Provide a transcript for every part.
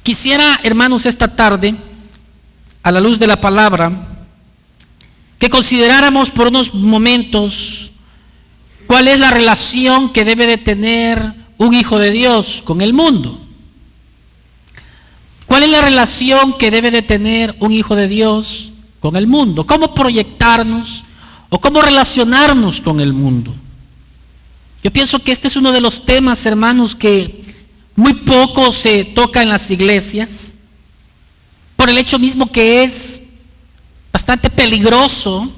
Quisiera, hermanos, esta tarde, a la luz de la palabra, que consideráramos por unos momentos cuál es la relación que debe de tener un hijo de Dios con el mundo. ¿Cuál es la relación que debe de tener un hijo de Dios con el mundo? ¿Cómo proyectarnos o cómo relacionarnos con el mundo? Yo pienso que este es uno de los temas, hermanos, que muy poco se toca en las iglesias, por el hecho mismo que es bastante peligroso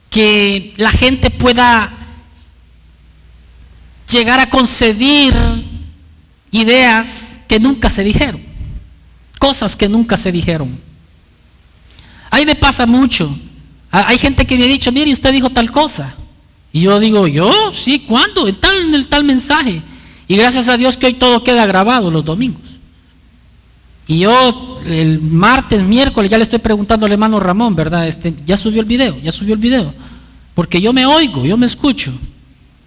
que la gente pueda llegar a concebir ideas que nunca se dijeron, cosas que nunca se dijeron. A mí me pasa mucho. Hay gente que me ha dicho, mire, usted dijo tal cosa. Y yo digo, ¿yo? Sí, ¿cuándo? En el tal mensaje. Y gracias a Dios que hoy todo queda grabado los domingos. Y yo el martes, miércoles, ya le estoy preguntando al hermano Ramón, ¿verdad? Ya subió el video. Porque yo me oigo, yo me escucho.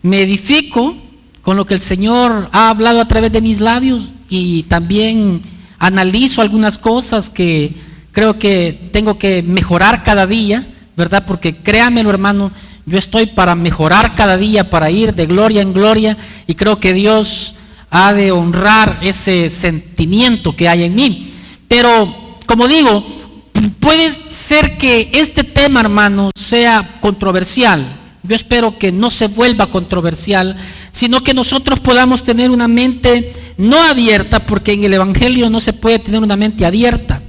Me edifico con lo que el Señor ha hablado a través de mis labios y también analizo algunas cosas que creo que tengo que mejorar cada día, ¿verdad? Porque créanmelo, hermano, yo estoy para mejorar cada día, para ir de gloria en gloria, y creo que Dios ha de honrar ese sentimiento que hay en mí. Pero, como digo, puede ser que este tema, hermano, sea controversial. Yo espero que no se vuelva controversial, sino que nosotros podamos tener una mente no abierta, porque en el Evangelio no se puede tener una mente abierta.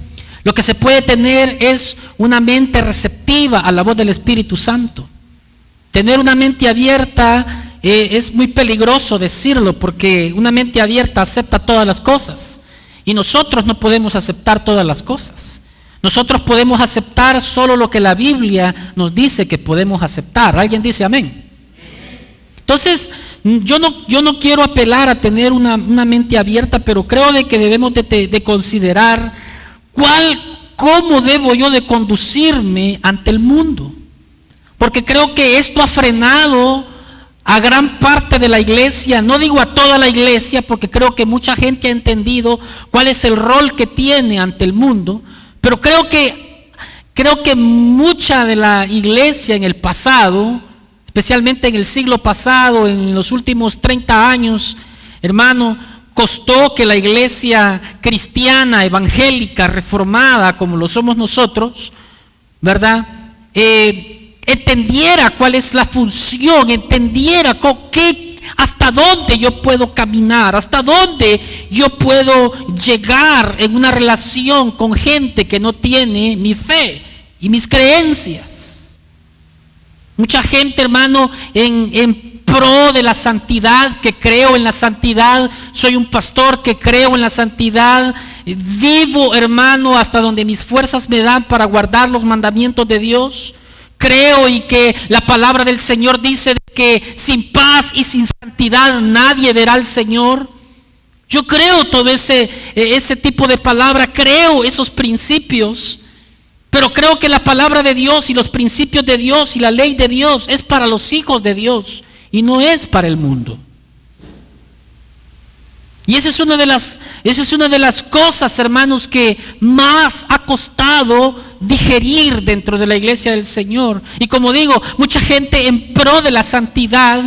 Lo que se puede tener es una mente receptiva a la voz del Espíritu Santo. Tener una mente abierta es muy peligroso decirlo, porque una mente abierta acepta todas las cosas y nosotros no podemos aceptar todas las cosas. Nosotros podemos aceptar solo lo que la Biblia nos dice que podemos aceptar. ¿Alguien dice amén? Entonces, yo no quiero apelar a tener una mente abierta, pero creo de que debemos de considerar cómo debo yo de conducirme ante el mundo. Porque creo que esto ha frenado a gran parte de la iglesia, no digo a toda la iglesia, porque creo que mucha gente ha entendido cuál es el rol que tiene ante el mundo, pero creo que mucha de la iglesia en el pasado, especialmente en el siglo pasado, en los últimos 30 años, hermano, costó que la iglesia cristiana, evangélica, reformada, como lo somos nosotros, ¿verdad?, entendiera cuál es la función, entendiera hasta dónde yo puedo caminar, hasta dónde yo puedo llegar en una relación con gente que no tiene mi fe y mis creencias. Mucha gente, hermano, en pro de la santidad, que creo en la santidad, soy un pastor que creo en la santidad, vivo, hermano, hasta donde mis fuerzas me dan para guardar los mandamientos de Dios. Creo y que la palabra del Señor dice que sin paz y sin santidad nadie verá al Señor. Yo creo todo ese tipo de palabra, creo esos principios, pero creo que la palabra de Dios y los principios de Dios y la ley de Dios es para los hijos de Dios y no es para el mundo. Y esa es una de las cosas, hermanos, que más ha costado digerir dentro de la iglesia del Señor. Y como digo, mucha gente en pro de la santidad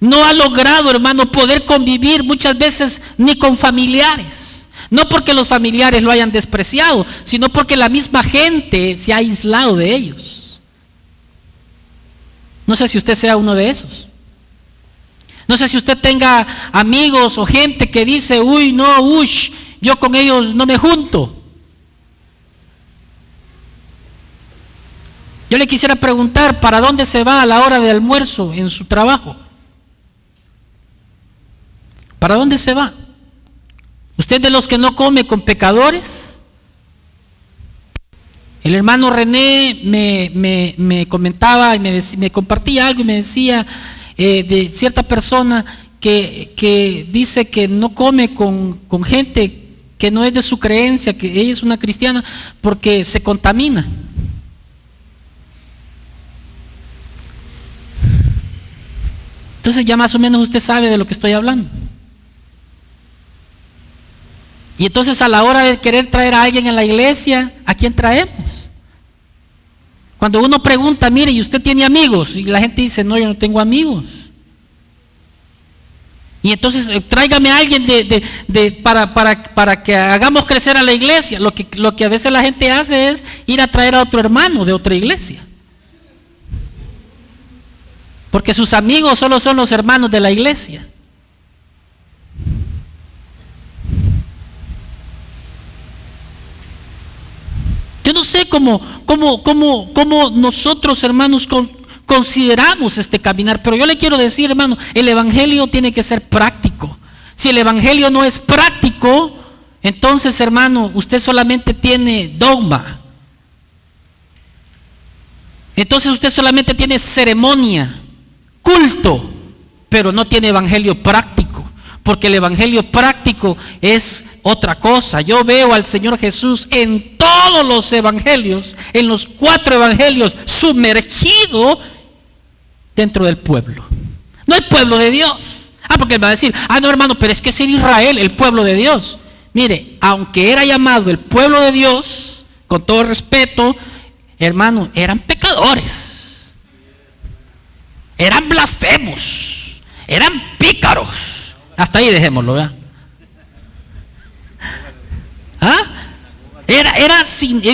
no ha logrado, hermano, poder convivir muchas veces ni con familiares. No porque los familiares lo hayan despreciado, sino porque la misma gente se ha aislado de ellos. No sé si usted sea uno de esos. No sé si usted tenga amigos o gente que dice, yo con ellos no me junto. Yo le quisiera preguntar, ¿para dónde se va a la hora de almuerzo en su trabajo? ¿Para dónde se va? ¿Usted de los que no come con pecadores? El hermano René me comentaba y me compartía algo y me decía de cierta persona que dice que no come con gente que no es de su creencia, que ella es una cristiana, porque se contamina. Entonces ya más o menos usted sabe de lo que estoy hablando. Y entonces a la hora de querer traer a alguien en la iglesia, ¿a quién traemos? Cuando uno pregunta, mire, ¿y usted tiene amigos? Y la gente dice, no, yo no tengo amigos. Y entonces tráigame a alguien para que hagamos crecer a la iglesia. Lo que a veces la gente hace es ir a traer a otro hermano de otra iglesia. Porque sus amigos solo son los hermanos de la iglesia. Yo no sé cómo nosotros, hermanos, consideramos este caminar, pero yo le quiero decir, hermano, el evangelio tiene que ser práctico. Si el evangelio no es práctico, entonces, hermano, usted solamente tiene dogma. Entonces usted solamente tiene ceremonia, culto, pero no tiene evangelio práctico, porque el evangelio práctico es otra cosa. Yo veo al Señor Jesús en todos los evangelios, en los 4 evangelios, sumergido dentro del pueblo, no el pueblo de Dios. Porque él va a decir, no, hermano, pero es que es Israel, el pueblo de Dios. Mire, aunque era llamado el pueblo de Dios, con todo respeto, hermano, eran pecadores, eran blasfemos, eran pícaros. Hasta ahí dejémoslo, ¿verdad?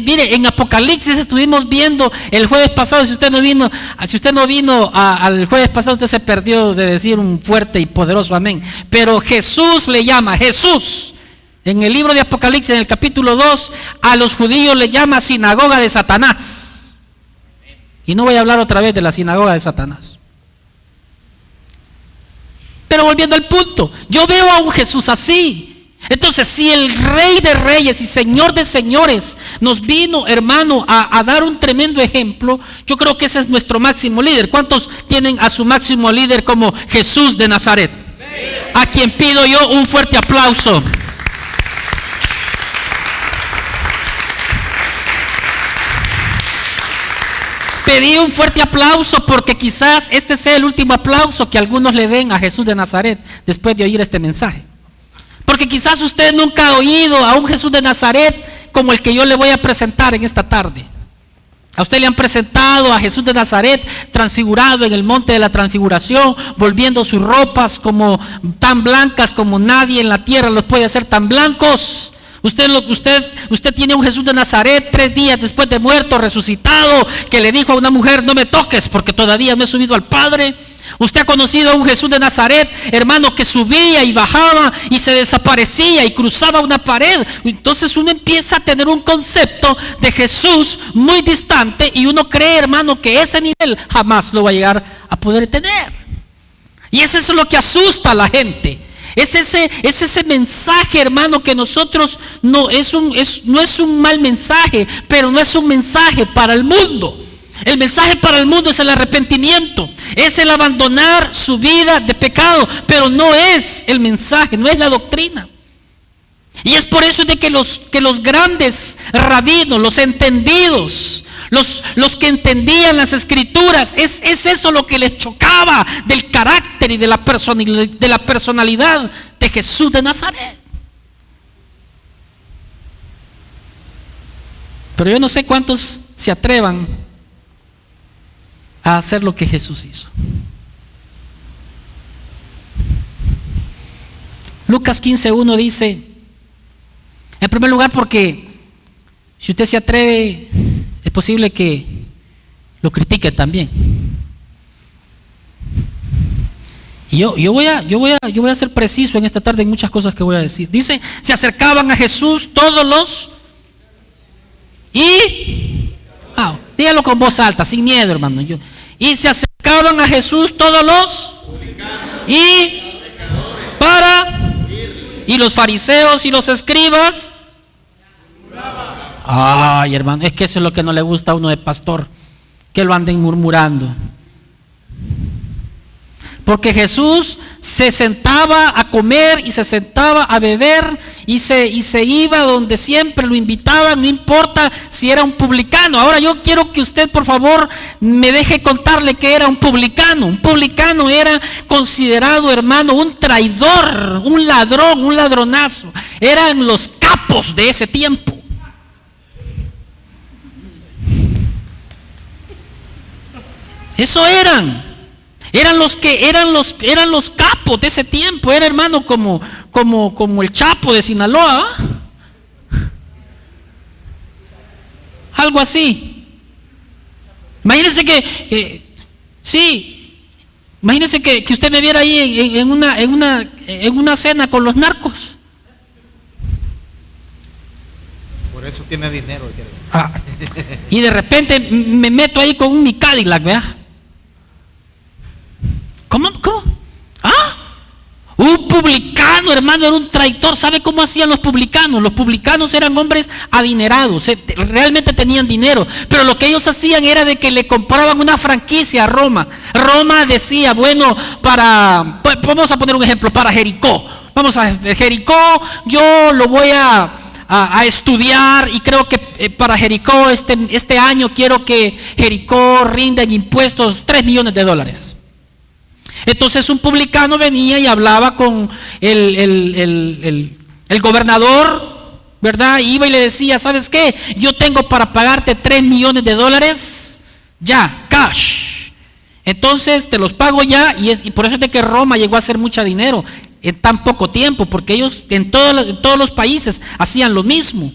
Mire, en Apocalipsis estuvimos viendo el jueves pasado. Si usted no vino al jueves pasado, usted se perdió de decir un fuerte y poderoso amén. Pero Jesús le llama, Jesús, en el libro de Apocalipsis, en el capítulo 2, a los judíos le llama sinagoga de Satanás. Y no voy a hablar otra vez de la sinagoga de Satanás. Pero volviendo al punto, yo veo a un Jesús así. Entonces, si el Rey de Reyes y Señor de Señores nos vino, hermano, a dar un tremendo ejemplo, yo creo que ese es nuestro máximo líder. ¿Cuántos tienen a su máximo líder como Jesús de Nazaret? A quien pido yo un fuerte aplauso. Pedí un fuerte aplauso porque quizás este sea el último aplauso que algunos le den a Jesús de Nazaret después de oír este mensaje. Porque quizás usted nunca ha oído a un Jesús de Nazaret como el que yo le voy a presentar en esta tarde. A usted le han presentado a Jesús de Nazaret transfigurado en el monte de la transfiguración, volviendo sus ropas como tan blancas como nadie en la tierra los puede hacer tan blancos. Usted tiene un Jesús de Nazaret 3 días después de muerto, resucitado, que le dijo a una mujer, no me toques porque todavía no he subido al Padre. Usted ha conocido a un Jesús de Nazaret, hermano, que subía y bajaba y se desaparecía y cruzaba una pared. Entonces uno empieza a tener un concepto de Jesús muy distante y uno cree, hermano, que ese nivel jamás lo va a llegar a poder tener. Y eso es lo que asusta a la gente. Es ese mensaje, hermano, que nosotros no es un mal mensaje, pero no es un mensaje para el mundo. El mensaje para el mundo es el arrepentimiento, es el abandonar su vida de pecado, pero no es el mensaje, no es la doctrina. Y es por eso de que los grandes rabinos, los entendidos, los que entendían las escrituras, es eso lo que les chocaba del carácter y de la personalidad de Jesús de Nazaret. Pero yo no sé cuántos se atrevan a hacer lo que Jesús hizo. Lucas 15:1 dice, en primer lugar, porque si usted se atreve, es posible que lo critique también. Y yo voy a ser preciso en esta tarde en muchas cosas que voy a decir. Dice, se acercaban a Jesús todos los dígalo con voz alta, sin miedo, hermano. Y se acercaban a Jesús todos los y los fariseos y los escribas. Ay, hermano, es que eso es lo que no le gusta a uno de pastor, que lo anden murmurando. Porque Jesús se sentaba a comer y se sentaba a beber y se iba donde siempre lo invitaban, no importa si era un publicano. Ahora yo quiero que usted por favor me deje contarle que era un publicano. Un publicano era considerado, hermano, un traidor, un ladrón, un ladronazo. Eran los capos de ese tiempo. Eso eran los capos de ese tiempo. Era, hermano, como el Chapo de Sinaloa, ¿eh? Algo así. Imagínense imagínense que usted me viera ahí en una cena con los narcos. Por eso tiene dinero. Y de repente me meto ahí con un Cadillac, ¿verdad? ¿Cómo? Un publicano, hermano, era un traidor. ¿Sabe cómo hacían los publicanos? Los publicanos eran hombres adinerados, realmente tenían dinero, pero lo que ellos hacían era de que le compraban una franquicia a Roma. Roma decía, bueno, vamos a poner un ejemplo, para Jericó. Jericó, yo lo voy a estudiar, y creo que para Jericó este año quiero que Jericó rinda en impuestos $3 millones. Entonces un publicano venía y hablaba con el gobernador, ¿verdad? Iba y le decía, ¿sabes qué? Yo tengo para pagarte $3 millones, ya, cash. Entonces te los pago ya, y por eso es de que Roma llegó a hacer mucho dinero en tan poco tiempo, porque ellos en todos los países hacían lo mismo.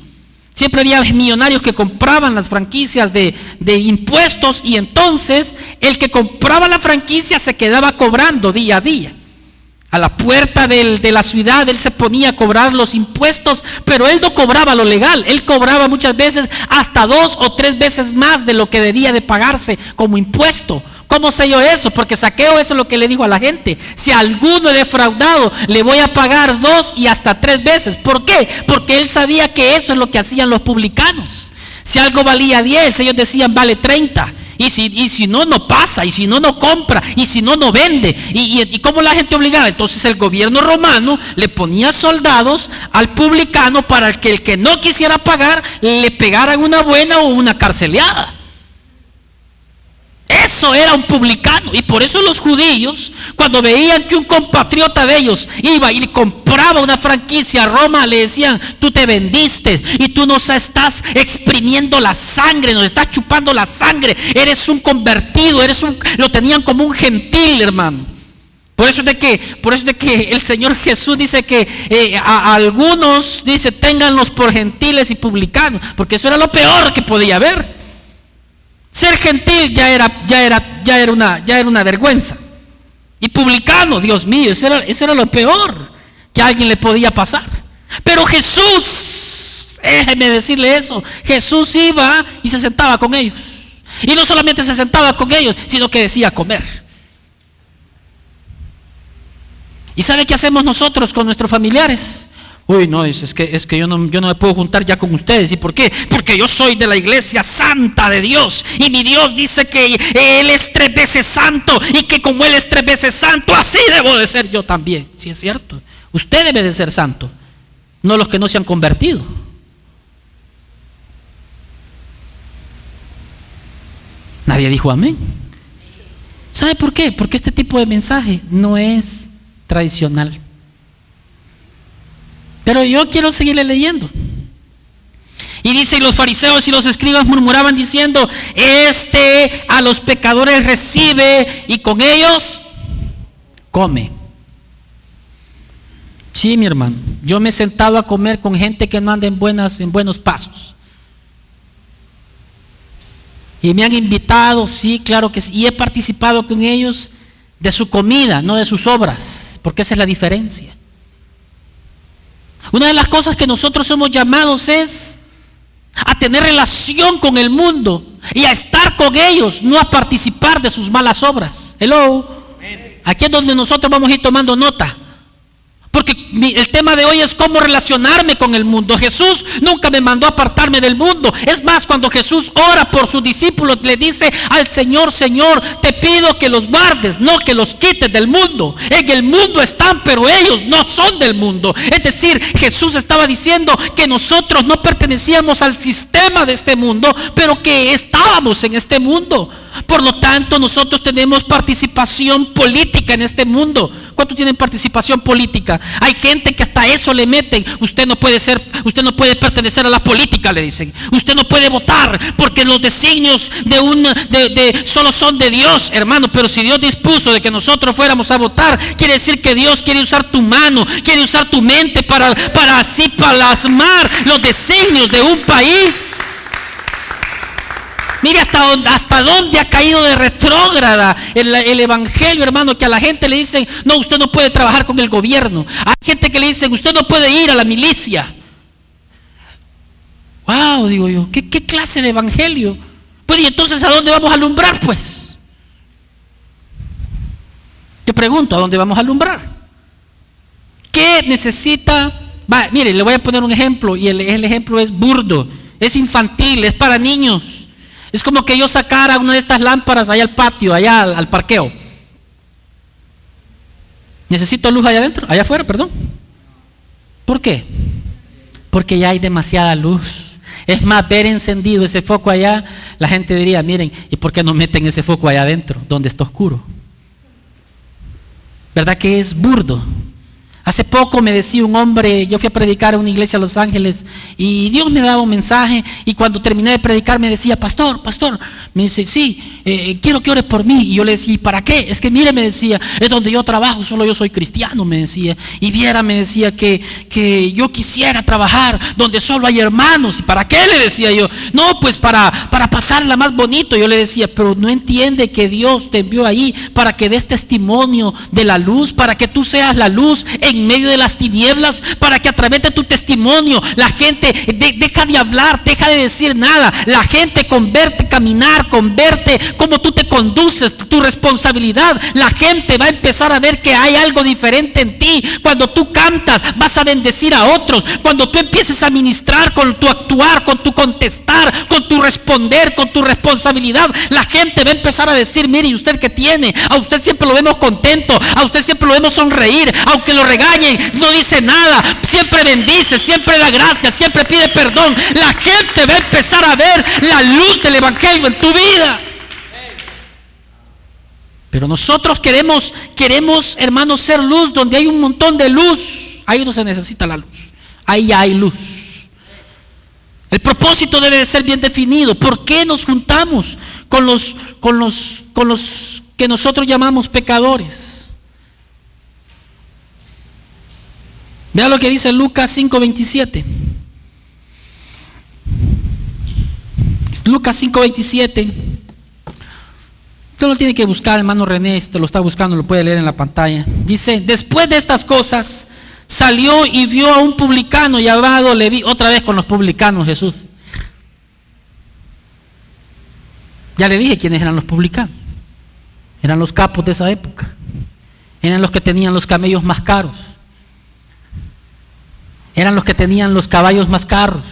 Siempre había millonarios que compraban las franquicias de impuestos, y entonces el que compraba la franquicia se quedaba cobrando día a día. A la puerta de la ciudad él se ponía a cobrar los impuestos, pero él no cobraba lo legal, él cobraba muchas veces hasta 2 o 3 veces más de lo que debía de pagarse como impuesto. ¿Cómo sé yo eso? Porque Zaqueo eso es lo que le dijo a la gente: si a alguno he defraudado, le voy a pagar 2 y hasta 3 veces. ¿Por qué? Porque él sabía que eso es lo que hacían los publicanos. Si algo valía 10, ellos decían vale 30. Y si no, no pasa. Y si no, no compra. Y si no, no vende. ¿Y cómo la gente obligaba? Entonces el gobierno romano le ponía soldados al publicano para que el que no quisiera pagar le pegaran una buena o una carceleada. Eso era un publicano. Y por eso los judíos, cuando veían que un compatriota de ellos iba y le compraba una franquicia a Roma, le decían: tú te vendiste y tú nos estás exprimiendo la sangre, nos estás chupando la sangre, eres un convertido, lo tenían como un gentil, hermano. Por eso es de que el Señor Jesús dice que a algunos, dice, ténganlos por gentiles y publicanos, porque eso era lo peor que podía haber. Ser gentil ya era una vergüenza. Y publicano, Dios mío, eso era lo peor que a alguien le podía pasar. Pero Jesús, déjeme decirle eso, Jesús iba y se sentaba con ellos. Y no solamente se sentaba con ellos, sino que decía comer. ¿Y sabe qué hacemos nosotros con nuestros familiares? Uy, no, es que yo no me puedo juntar ya con ustedes. ¿Y por qué? Porque yo soy de la iglesia santa de Dios, y mi Dios dice que Él es 3 veces santo, y que como Él es 3 veces santo, así debo de ser yo también. Sí, es cierto, usted debe de ser santo, no los que no se han convertido. Nadie dijo amén. ¿Sabe por qué? Porque este tipo de mensaje no es tradicional. Pero yo quiero seguirle leyendo. Y dice: y los fariseos y los escribas murmuraban diciendo: a los pecadores recibe y con ellos come. Sí, mi hermano, yo me he sentado a comer con gente que no anda en buenos pasos. Y me han invitado, sí, claro que sí, y he participado con ellos de su comida, no de sus obras, porque esa es la diferencia. Una de las cosas que nosotros somos llamados es a tener relación con el mundo y a estar con ellos, no a participar de sus malas obras. Hello. Aquí es donde nosotros vamos a ir tomando nota. Porque el tema de hoy es cómo relacionarme con el mundo. Jesús nunca me mandó a apartarme del mundo. Es más, cuando Jesús ora por sus discípulos, le dice al Señor: Señor, te pido que los guardes, no que los quites del mundo. En el mundo están, pero ellos no son del mundo. Es decir, Jesús estaba diciendo que nosotros no pertenecíamos al sistema de este mundo, pero que estábamos en este mundo. Por lo tanto, nosotros tenemos participación política en este mundo. ¿Cuántos tienen participación política? Hay gente que hasta eso le meten. Usted no puede pertenecer a la política, le dicen. Usted no puede votar porque los designios solo son de Dios, hermano. Pero si Dios dispuso de que nosotros fuéramos a votar, quiere decir que Dios quiere usar tu mano, quiere usar tu mente para así plasmar los designios de un país. Mire hasta dónde ha caído de retrógrada el evangelio, hermano, que a la gente le dicen: no, usted no puede trabajar con el gobierno. Hay gente que le dicen: usted no puede ir a la milicia. Wow, digo yo, ¿qué clase de evangelio? Pues, ¿y entonces a dónde vamos a alumbrar, pues? Yo pregunto, ¿a dónde vamos a alumbrar? ¿Qué necesita? Mire, le voy a poner un ejemplo, y el ejemplo es burdo, es infantil, es para niños. Es como que yo sacara una de estas lámparas allá al patio, allá al parqueo. ¿Necesito luz allá adentro? Allá afuera, perdón. ¿Por qué? Porque ya hay demasiada luz. Es más, ver encendido ese foco allá, la gente diría: miren, ¿y por qué no meten ese foco allá adentro, donde está oscuro? ¿Verdad que es burdo? Hace poco me decía un hombre, yo fui a predicar a una iglesia a Los Ángeles y Dios me daba un mensaje, y cuando terminé de predicar me decía: pastor, me dice: sí, quiero que ores por mí. Y yo le decía: ¿y para qué? Es que mire, me decía, es donde yo trabajo, solo yo soy cristiano, me decía, y viera, me decía, que yo quisiera trabajar donde solo hay hermanos. ¿Y para qué? Le decía yo. No, pues para pasarla más bonito. Yo le decía: pero no entiende que Dios te envió ahí para que des testimonio de la luz, para que tú seas la luz en medio de las tinieblas, para que a través de tu testimonio la gente deja de hablar, deja de decir nada. La gente con verte caminar, con verte cómo tú te conduces, tu responsabilidad, la gente va a empezar a ver que hay algo diferente en ti. Cuando tú cantas, vas a bendecir a otros. Cuando tú empieces a ministrar con tu actuar, con tu contestar, con tu responder, con tu responsabilidad, la gente va a empezar a decir: mire, ¿y usted qué tiene? A usted siempre lo vemos contento, a usted siempre lo vemos sonreír, aunque lo regañen, no dice nada, siempre bendice, siempre da gracias, siempre pide perdón. La gente va a empezar a ver la luz del evangelio en tu vida. Pero nosotros queremos, hermanos, ser luz donde hay un montón de luz. Ahí no se necesita la luz, ahí ya hay luz. El propósito debe de ser bien definido. ¿Por qué nos juntamos con los que nosotros llamamos pecadores? Vea lo que dice Lucas 5:27. Lucas 5:27. Usted lo tiene que buscar, hermano René, si te lo está buscando, lo puede leer en la pantalla. Dice: después de estas cosas, salió y vio a un publicano llamado Leví. Otra vez con los publicanos, Jesús. Ya le dije quiénes eran los publicanos. Eran los capos de esa época. Eran los que tenían los camellos más caros. Eran los que tenían los caballos más caros.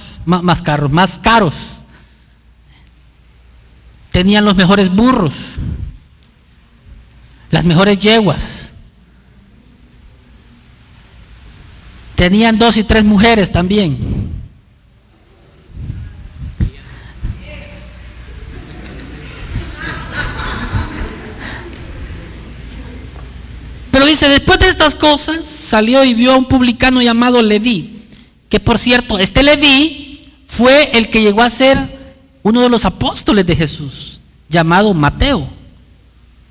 Tenían los mejores burros, las mejores yeguas. Tenían 2 y 3 mujeres también. Pero dice: después de estas cosas salió y vio a un publicano llamado Leví, que por cierto, este Leví fue el que llegó a ser uno de los apóstoles de Jesús, llamado Mateo.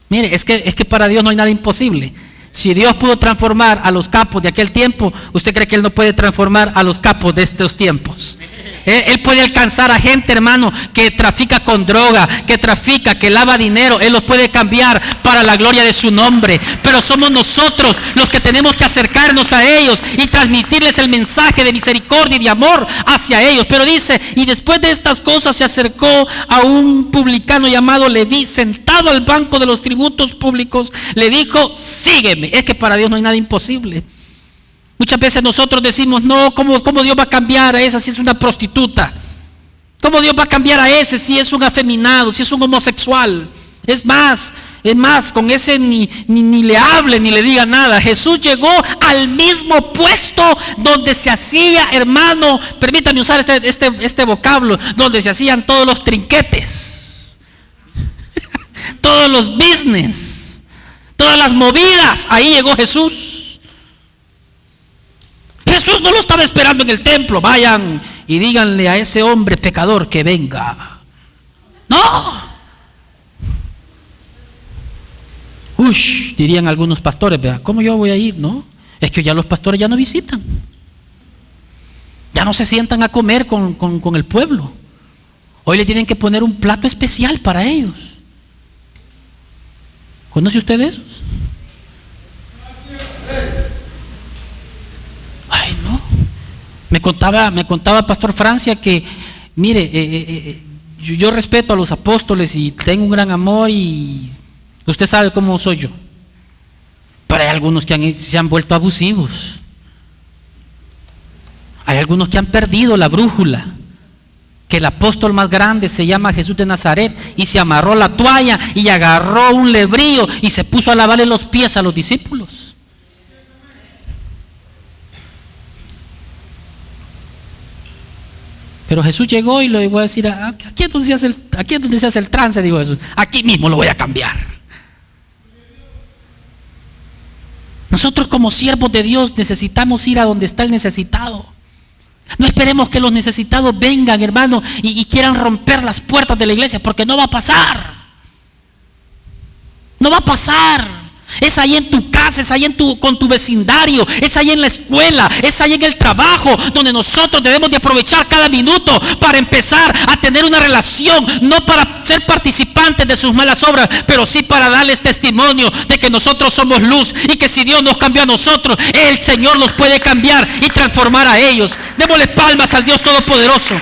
Mire, es que para Dios no hay nada imposible. Si Dios pudo transformar a los capos de aquel tiempo, ¿usted cree que Él no puede transformar a los capos de estos tiempos? Él puede alcanzar a gente, hermano, que trafica con droga, que lava dinero. Él los puede cambiar para la gloria de su nombre. Pero somos nosotros los que tenemos que acercarnos a ellos y transmitirles el mensaje de misericordia y de amor hacia ellos. Pero dice: y después de estas cosas se acercó a un publicano llamado Leví, sentado al banco de los tributos públicos. Le dijo: sígueme. Es que para Dios no hay nada imposible. Muchas veces nosotros decimos, no, ¿cómo Dios va a cambiar a esa si es una prostituta? ¿Cómo Dios va a cambiar a ese si es un afeminado, si es un homosexual? Es más, con ese ni le hable ni le diga nada. Jesús llegó al mismo puesto donde se hacía, hermano, permítame usar este vocablo, donde se hacían todos los trinquetes, todos los business, todas las movidas. Ahí llegó Jesús. Jesús no lo estaba esperando en el templo. Vayan y díganle a ese hombre pecador que venga. No. Uy, dirían algunos pastores, vea, ¿cómo yo voy a ir? No, es que ya los pastores ya no visitan. Ya no se sientan a comer con el pueblo. Hoy le tienen que poner un plato especial para ellos. ¿Conoce usted esos? Ay, no. Me contaba Pastor Francia que, mire, yo respeto a los apóstoles y tengo un gran amor y usted sabe cómo soy yo. Pero hay algunos que se han vuelto abusivos. Hay algunos que han perdido la brújula. Que el apóstol más grande se llama Jesús de Nazaret y se amarró la toalla y agarró un lebrillo y se puso a lavarle los pies a los discípulos. Pero Jesús llegó y le voy a decir, aquí es donde se hace el trance, dijo Jesús, aquí mismo lo voy a cambiar. Nosotros como siervos de Dios necesitamos ir a donde está el necesitado. No esperemos que los necesitados vengan, hermano, y quieran romper las puertas de la iglesia, porque no va a pasar. No va a pasar. Es ahí en tu casa, es ahí con tu vecindario, es ahí en la escuela, es ahí en el trabajo, donde nosotros debemos de aprovechar cada minuto para empezar a tener una relación, no para ser participantes de sus malas obras, pero sí para darles testimonio de que nosotros somos luz y que si Dios nos cambió a nosotros, el Señor los puede cambiar y transformar a ellos. Démosle palmas al Dios Todopoderoso.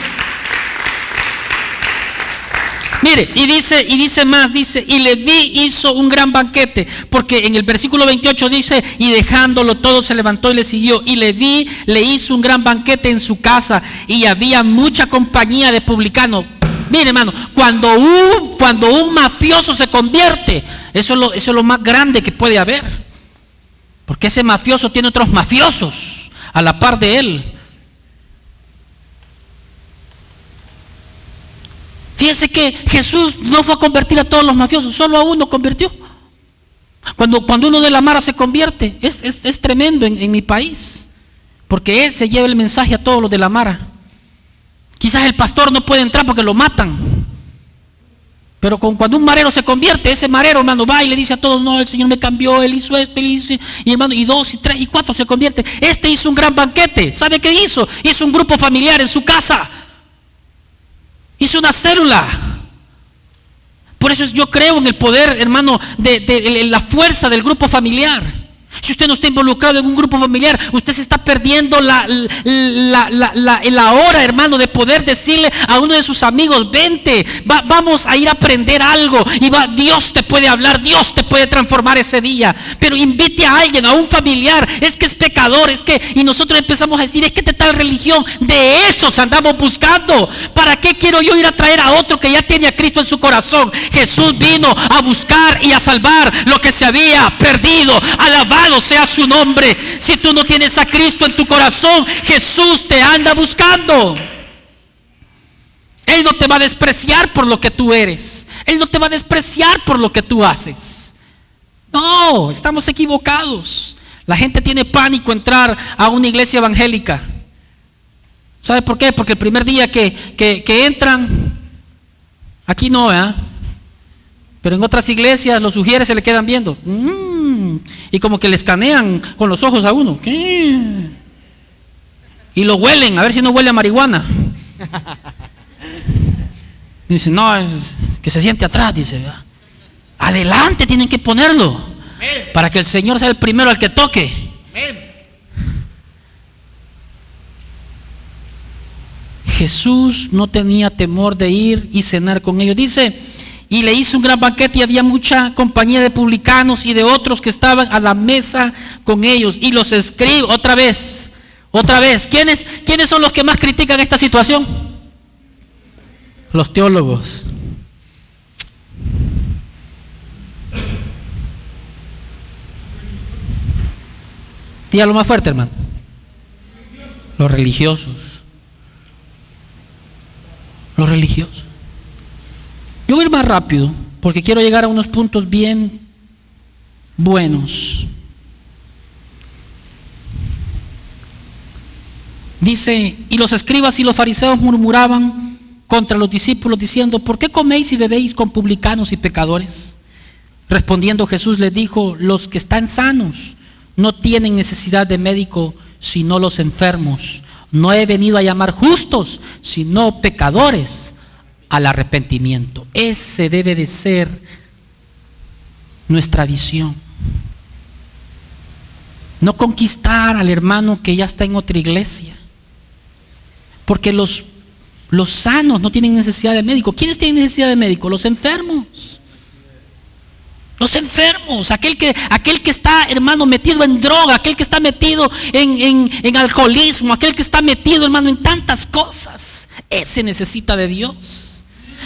Mire, y dice más, y Leví hizo un gran banquete, porque en el versículo 28 dice, y dejándolo todo se levantó y le siguió, y Leví le hizo un gran banquete en su casa, y había mucha compañía de publicanos. Mire, hermano, cuando un mafioso se convierte, eso es lo más grande que puede haber, porque ese mafioso tiene otros mafiosos a la par de él. Fíjense que Jesús no fue a convertir a todos los mafiosos, solo a uno convirtió. Cuando uno de la mara se convierte, es tremendo en mi país, porque él se lleva el mensaje a todos los de la mara. Quizás el pastor no puede entrar porque lo matan, pero cuando un marero se convierte, ese marero, hermano, va y le dice a todos, no, el Señor me cambió, Él hizo esto, Él hizo, y hermano, y 2, y 3, y 4 se convierte. Este hizo un gran banquete. ¿Sabe qué hizo? Hizo un grupo familiar en su casa. Hizo una célula. Por eso yo creo en el poder, hermano, de la fuerza del grupo familiar. Si usted no está involucrado en un grupo familiar, usted se está perdiendo la hora, hermano, de poder decirle a uno de sus amigos, vente, vamos a ir a aprender algo. Y Dios te puede hablar, Dios te puede transformar ese día. Pero invite a alguien, a un familiar, es que es pecador, y nosotros empezamos a decir, es que de tal religión, de esos andamos buscando. ¿Para qué quiero yo ir a traer a otro que ya tiene a Cristo en su corazón? Jesús vino a buscar y a salvar lo que se había perdido. Alabado sea su nombre. Si tú no tienes a Cristo en tu corazón, Jesús te anda buscando. Él no te va a despreciar por lo que tú eres. Él no te va a despreciar por lo que tú haces. No, estamos equivocados. La gente tiene pánico entrar a una iglesia evangélica. ¿Sabe por qué? Porque el primer día que entran, aquí no, pero en otras iglesias los sugieres se le quedan viendo. Y como que le escanean con los ojos a uno. ¿Qué? Y lo huelen, a ver si no huele a marihuana. Dice, no, es que se siente atrás, dice. Adelante tienen que ponerlo, para que el Señor sea el primero al que toque. Jesús no tenía temor de ir y cenar con ellos. Dice, y le hizo un gran banquete y había mucha compañía de publicanos y de otros que estaban a la mesa con ellos. Y los escribas, otra vez, ¿quiénes son los que más critican esta situación? Los teólogos. Dígalo más fuerte, hermano. Los religiosos. Los religiosos. Yo voy a ir más rápido porque quiero llegar a unos puntos bien buenos. Dice, y los escribas y los fariseos murmuraban contra los discípulos diciendo, ¿por qué coméis y bebéis con publicanos y pecadores? Respondiendo Jesús les dijo, los que están sanos no tienen necesidad de médico, sino los enfermos. No he venido a llamar justos, sino pecadores al arrepentimiento. Ese debe de ser nuestra visión. No conquistar al hermano que ya está en otra iglesia. Porque los sanos no tienen necesidad de médico. ¿Quiénes tienen necesidad de médico? Los enfermos. Los enfermos, aquel que está, hermano, metido en droga, aquel que está metido en alcoholismo, aquel que está metido, hermano, en tantas cosas. Ese necesita de Dios.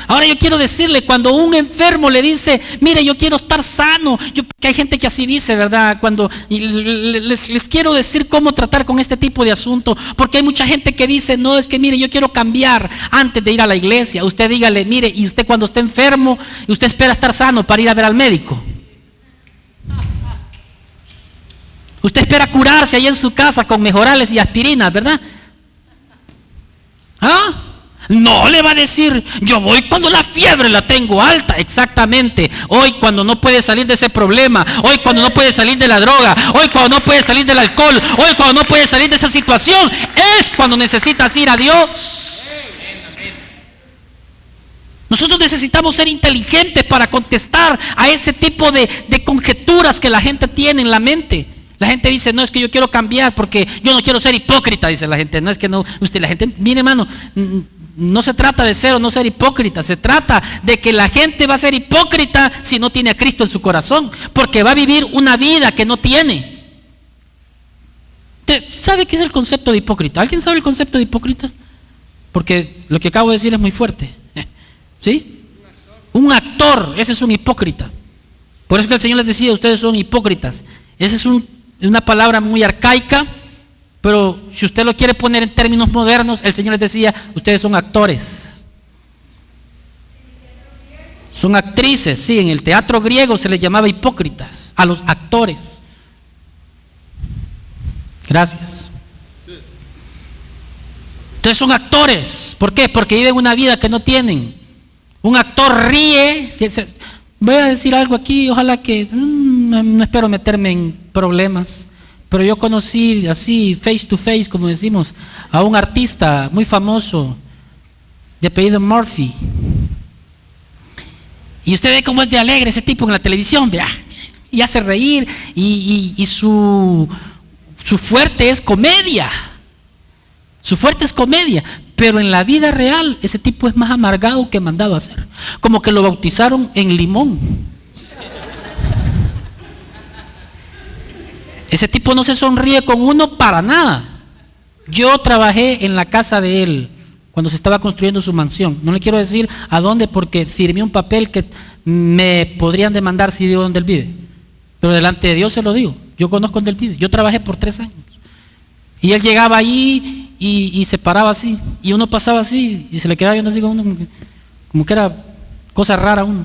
Ahora yo quiero decirle, cuando un enfermo le dice, mire, yo quiero estar sano, que hay gente que así dice, ¿verdad? Les quiero decir cómo tratar con este tipo de asunto, porque hay mucha gente que dice, no, es que mire, yo quiero cambiar antes de ir a la iglesia. Usted dígale, mire, y usted cuando esté enfermo, usted espera estar sano para ir a ver al médico. Usted espera curarse ahí en su casa con mejorales y aspirinas, ¿verdad? ¿Ah? No le va a decir, yo voy cuando la fiebre la tengo alta. Exactamente, hoy cuando no puede salir de ese problema, hoy cuando no puede salir de la droga, hoy cuando no puede salir del alcohol, hoy cuando no puede salir de esa situación, es cuando necesitas ir a Dios. Nosotros necesitamos ser inteligentes para contestar a ese tipo de conjeturas que la gente tiene en la mente. La gente dice, no, es que yo quiero cambiar porque yo no quiero ser hipócrita, dice la gente. No, es que no, la gente, mire, hermano, no se trata de ser o no ser hipócrita, se trata de que la gente va a ser hipócrita si no tiene a Cristo en su corazón, porque va a vivir una vida que no tiene. ¿Sabe qué es el concepto de hipócrita? ¿Alguien sabe el concepto de hipócrita? Porque lo que acabo de decir es muy fuerte. ¿Sí? Un actor, ese es un hipócrita. Por eso que el Señor les decía, ustedes son hipócritas. Esa es una palabra muy arcaica, pero si usted lo quiere poner en términos modernos, el Señor les decía, ustedes son actores. Son actrices, sí, en el teatro griego se les llamaba hipócritas, a los actores. Gracias. Entonces son actores. ¿Por qué? Porque viven una vida que no tienen. Un actor ríe. Voy a decir algo aquí, ojalá que no espero meterme en problemas, pero yo conocí así, face to face, como decimos, a un artista muy famoso de apellido Murphy. Y usted ve cómo es de alegre ese tipo en la televisión, vea, y hace reír, y su fuerte es comedia. Su fuerte es comedia, pero en la vida real ese tipo es más amargado que mandado a hacer. Como que lo bautizaron en limón. Ese tipo no se sonríe con uno para nada. Yo trabajé en la casa de él cuando se estaba construyendo su mansión. No le quiero decir a dónde porque firmé un papel que me podrían demandar si digo dónde él vive. Pero delante de Dios se lo digo. Yo conozco dónde él vive. Yo trabajé por 3 años. Y él llegaba allí y se paraba así. Y uno pasaba así y se le quedaba viendo así con uno, como que era cosa rara uno.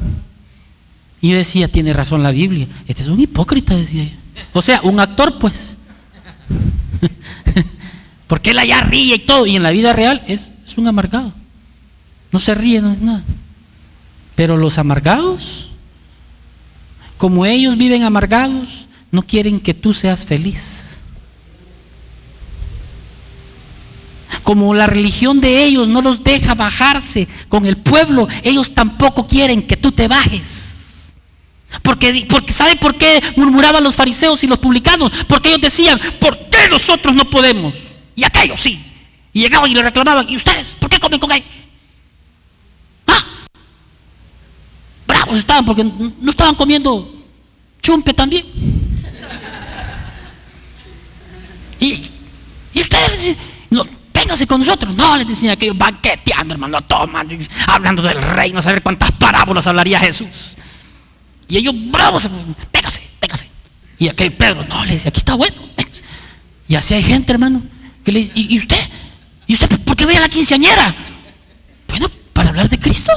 Y yo decía, tiene razón la Biblia. Este es un hipócrita, decía yo. O sea, un actor, pues. Porque él allá ríe y todo. Y en la vida real es un amargado. No se ríe, no es nada. Pero los amargados, como ellos viven amargados, no quieren que tú seas feliz. Como la religión de ellos no los deja bajarse con el pueblo, ellos tampoco quieren que tú te bajes. Porque ¿sabe por qué murmuraban los fariseos y los publicanos? Porque ellos decían, ¿por qué nosotros no podemos? Y aquellos sí. Y llegaban y le reclamaban, ¿y ustedes por qué comen con ellos? ¿Ah? bravos estaban porque no estaban comiendo chumpe también. Y ustedes, no, véngase con nosotros. No, les decían aquellos banqueteando, hermano, toman, hablando del reino, a saber cuántas parábolas hablaría Jesús. Y ellos bravos, véngase. Y aquel Pedro, no, le decía, aquí está bueno, véngase. Y así hay gente, hermano, que le dice, ¿y usted por qué ve a la quinceañera? Bueno, para hablar de Cristo,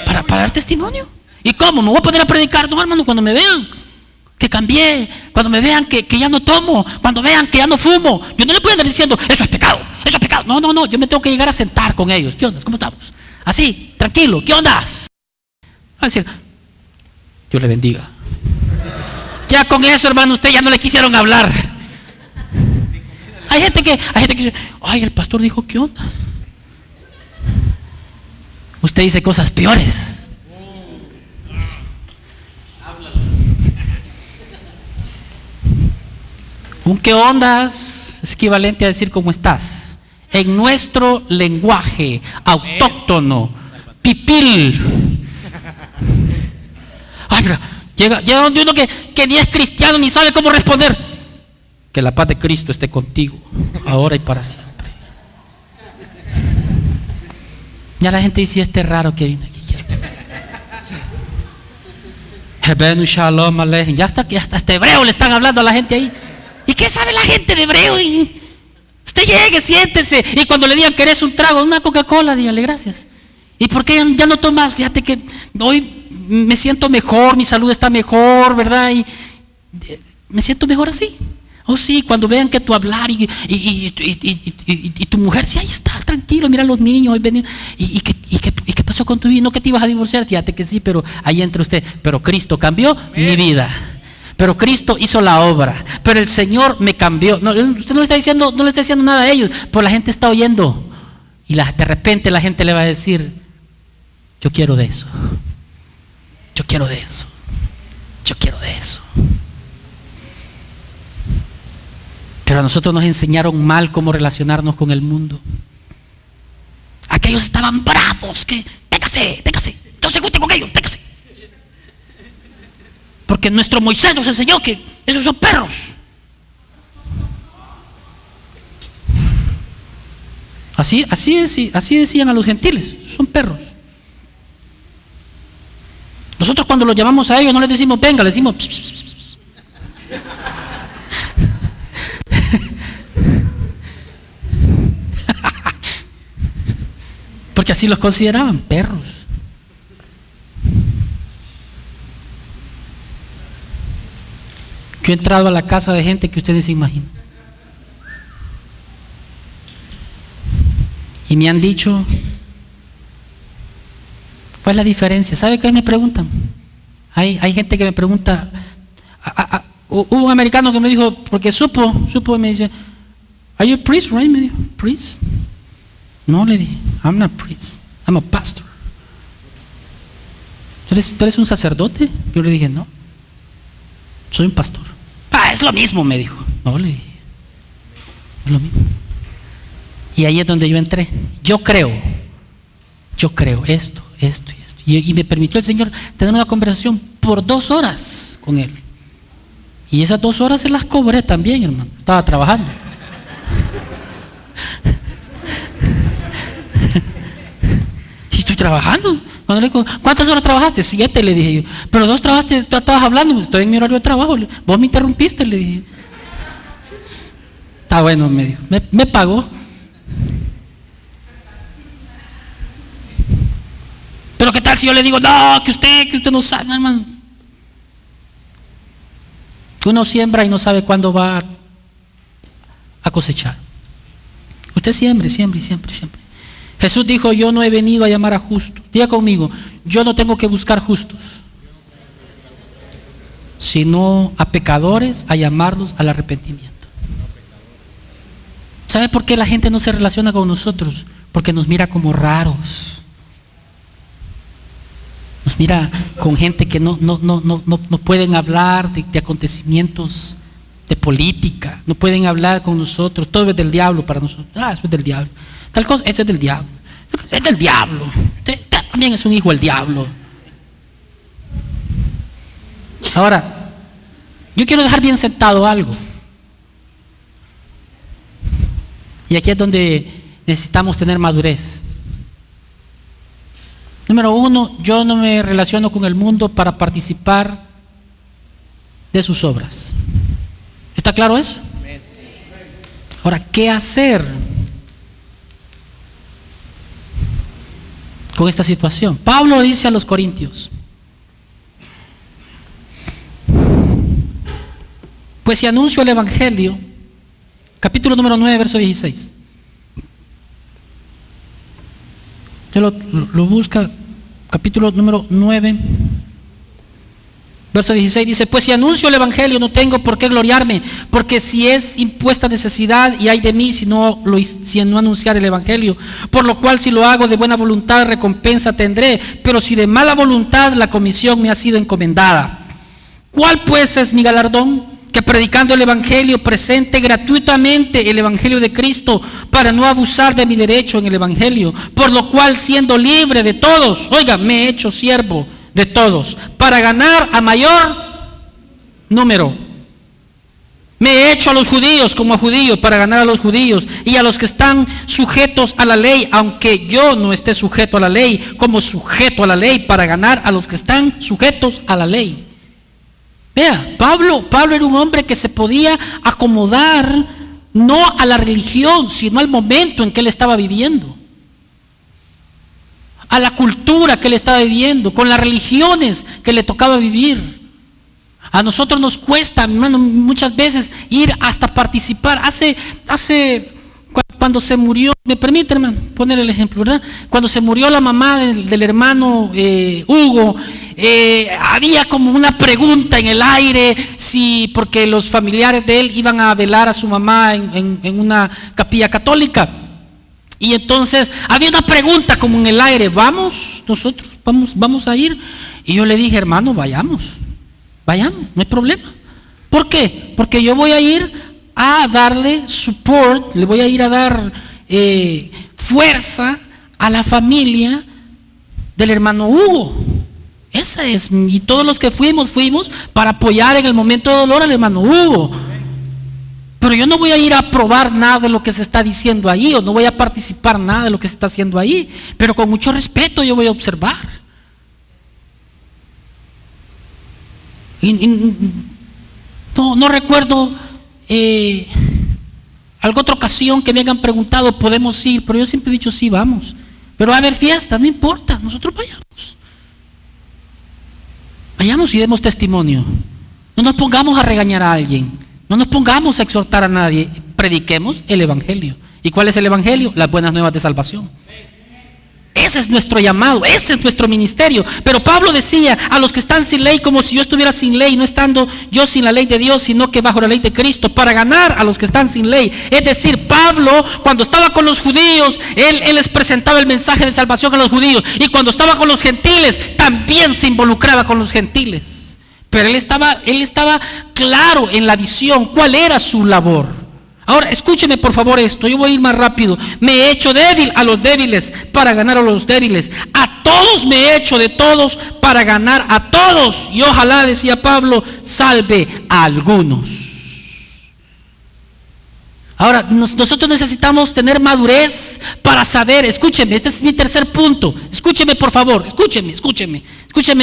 para dar testimonio. ¿Y cómo? ¿Me voy a poner a predicar? No, hermano, cuando me vean que cambié, cuando me vean que ya no tomo, cuando vean que ya no fumo, yo no le puedo andar diciendo, eso es pecado. No, yo me tengo que llegar a sentar con ellos. ¿Qué onda? ¿Cómo estamos? Así, tranquilo, ¿qué onda? A decir, Dios le bendiga. Ya con eso, hermano, usted ya no le quisieron hablar. Hay gente que dice, ay, el pastor dijo, ¿qué onda? Usted dice cosas peores. Un qué ondas es equivalente a decir cómo estás. En nuestro lenguaje autóctono, pipil. Ay, pero llega uno que ni es cristiano ni sabe cómo responder. Que la paz de Cristo esté contigo, ahora y para siempre. Ya la gente dice, este raro que viene aquí. Shalom Aleichem. Ya hasta hebreo le están hablando a la gente ahí. ¿Y qué sabe la gente de hebreo? Usted llegue, siéntese. Y cuando le digan, ¿querés un trago? Una Coca-Cola, dígale gracias. ¿Y por qué ya no tomas? Fíjate que hoy me siento mejor, mi salud está mejor, ¿verdad? Y me siento mejor así. Oh sí, cuando vean que tu hablar y tu mujer, sí, ahí está, tranquilo, mira a los niños. ¿Y qué pasó con tu vida? No que te ibas a divorciar, fíjate que sí, pero ahí entra usted. Pero Cristo cambió mi vida. Pero Cristo hizo la obra. Pero el Señor me cambió. No, usted no le está diciendo nada a ellos, pero la gente está oyendo. Y de repente la gente le va a decir, yo quiero de eso. Yo quiero de eso. Yo quiero de eso. Pero a nosotros nos enseñaron mal cómo relacionarnos con el mundo. Aquellos estaban bravos, que véngase, no se junte con ellos, véngase. Porque nuestro Moisés nos enseñó que esos son perros. Así decían a los gentiles, son perros. Nosotros cuando los llamamos a ellos no les decimos venga, les decimos pss, pss, pss, pss. Porque así los consideraban, perros. Yo he entrado a la casa de gente que ustedes se imaginan. Y me han dicho, ¿cuál es la diferencia? ¿Sabe qué me preguntan? Hay gente que me pregunta, hubo un americano que me dijo, porque supo y me dice, ¿Are you a priest, right? Me dijo, ¿priest? No, le dije, I'm not a priest, I'm a pastor. ¿Tú eres un sacerdote? Yo le dije, no, soy un pastor. Es lo mismo, me dijo. No, le dije, es lo mismo. Y ahí es donde yo entré. Yo creo esto y esto. Y me permitió el Señor tener una conversación por 2 horas con Él. Y esas 2 horas se las cobré también, hermano. Estaba trabajando. Y estoy trabajando. Cuando le digo, ¿cuántas horas trabajaste? 7, le dije yo. Pero 2 trabajaste, estabas hablando. Estoy en mi horario de trabajo. Vos me interrumpiste, le dije. Está bueno, me dijo. Me pagó. Pero ¿qué tal si yo le digo, no, que usted no sabe, hermano? Que uno siembra y no sabe cuándo va a cosechar. Usted siempre. Jesús dijo, yo no he venido a llamar a justos. Diga conmigo, yo no tengo que buscar justos, sino a pecadores, a llamarlos al arrepentimiento. ¿Sabe por qué la gente no se relaciona con nosotros? Porque nos mira como raros. Nos mira con gente que no pueden hablar de acontecimientos de política, no pueden hablar con nosotros, todo es del diablo para nosotros. Eso es del diablo. Tal cosa, eso es del diablo. Es del diablo. Usted también es un hijo del diablo. Ahora, yo quiero dejar bien sentado algo. Y aquí es donde necesitamos tener madurez. Número uno, yo no me relaciono con el mundo para participar de sus obras. ¿Está claro eso? Ahora, ¿qué hacer con esta situación? Pablo dice a los corintios: pues si anuncio el evangelio, capítulo número 9, verso 16. Usted lo busca, capítulo número 9, verso 16, dice: pues si anuncio el evangelio, no tengo por qué gloriarme, porque si es impuesta necesidad, y hay de mí si no anunciar el evangelio. Por lo cual, si lo hago de buena voluntad, recompensa tendré, pero si de mala voluntad, la comisión me ha sido encomendada. ¿Cuál pues es mi galardón? Que predicando el evangelio presente gratuitamente el evangelio de Cristo, para no abusar de mi derecho en el evangelio. Por lo cual, siendo libre de todos, oiga, me he hecho siervo de todos, para ganar a mayor número. Me he hecho a los judíos como a judíos, para ganar a los judíos, y a los que están sujetos a la ley, aunque yo no esté sujeto a la ley, como sujeto a la ley, para ganar a los que están sujetos a la ley. Vea, Pablo era un hombre que se podía acomodar no a la religión, sino al momento en que él estaba viviendo, a la cultura que él estaba viviendo, con las religiones que le tocaba vivir. A nosotros nos cuesta, hermano, muchas veces ir hasta participar. Cuando se murió, me permite, hermano, poner el ejemplo, ¿verdad? Cuando se murió la mamá del hermano Hugo, había como una pregunta en el aire, porque los familiares de él iban a velar a su mamá en una capilla católica. Y entonces había una pregunta como en el aire: nosotros vamos a ir. Y yo le dije: hermano, vayamos, no hay problema. ¿Por qué? Porque yo voy a ir a darle support, le voy a ir a dar fuerza a la familia del hermano Hugo. Esa es, y todos los que fuimos para apoyar en el momento de dolor al hermano Hugo. Pero yo no voy a ir a probar nada de lo que se está diciendo ahí, o no voy a participar nada de lo que se está haciendo ahí, pero con mucho respeto yo voy a observar. No recuerdo alguna otra ocasión que me hayan preguntado: ¿podemos ir? Pero yo siempre he dicho: sí, vamos. Pero va a haber fiestas, no importa, nosotros vayamos y demos testimonio. No nos pongamos a regañar a alguien, no nos pongamos a exhortar a nadie, prediquemos el evangelio. ¿Y cuál es el evangelio? Las buenas nuevas de salvación. Ese es nuestro llamado, ese es nuestro ministerio. Pero Pablo decía a los que están sin ley, como si yo estuviera sin ley, no estando yo sin la ley de Dios, sino que bajo la ley de Cristo, para ganar a los que están sin ley. Es decir, Pablo, cuando estaba con los judíos, él les presentaba el mensaje de salvación a los judíos, y cuando estaba con los gentiles, también se involucraba con los gentiles. Pero él estaba claro en la visión cuál era su labor. Ahora, escúcheme por favor esto, yo voy a ir más rápido. Me he hecho débil a los débiles para ganar a los débiles. A todos me he hecho de todos para ganar a todos. Y ojalá, decía Pablo, salve a algunos. Ahora, nosotros necesitamos tener madurez para saber, escúcheme, este es mi tercer punto. Escúcheme por favor, escúcheme